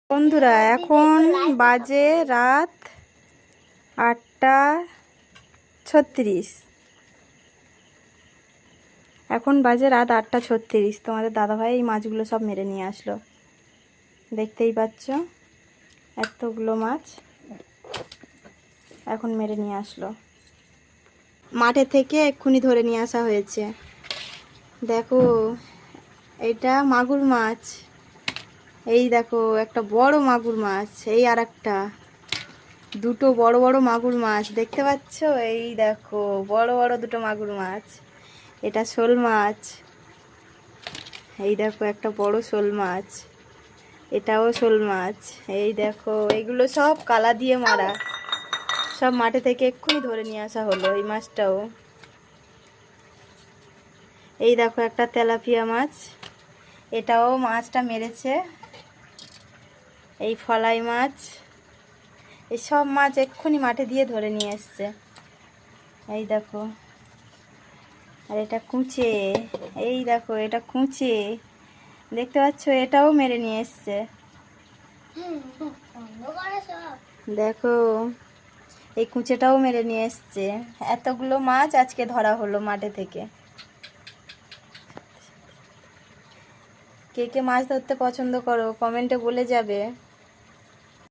বন্ধুরা এখন বাজে রাত 8:36। এখন বাজে রাত 8:36। তোমাদের দাদাভাই এই মাছগুলো সব মেরে নিয়ে আসলো, দেখতেই পাচ্ছ এতগুলো মাছ এখন মেরে নিয়ে আসলো। মাঠে থেকে এক্ষুনি ধরে নিয়ে আসা হয়েছে। দেখো এটা মাগুর মাছ, এই দেখো একটা বড় মাগুর মাছ, এই আর একটা, দুটো বড় বড় মাগুর মাছ দেখতে পাচ্ছ। এই দেখো বড় বড় দুটো মাগুর মাছ। এটা শোল মাছ, এই দেখো একটা বড় শোল মাছ, এটাও শোল মাছ। এই দেখো এগুলো সব কালা দিয়ে মারা, সব মাঠে থেকে এক্ষুনি ধরে নিয়ে আসা হলো। এই মাছটাও, এই দেখো একটা তেলাপিয়া মাছ, এটাও মাছটা মেরেছে। এই ফলাই মাছ, এই সব মাছ এক্ষুনি মাঠে দিয়ে ধরে নিয়ে এসছে। এই দেখো, আর এটা কুঁচে, এই দেখো এটা কুঁচে দেখতে পাচ্ছ, এটাও মেরে নিয়ে এসছে। দেখো এই কুঁচেটাও মেরে নিয়ে এসছে। এতগুলো মাছ আজকে ধরা হলো মাঠে থেকে। কে কে মাছ ধরতে পছন্দ করো কমেন্টে বলে যাবে।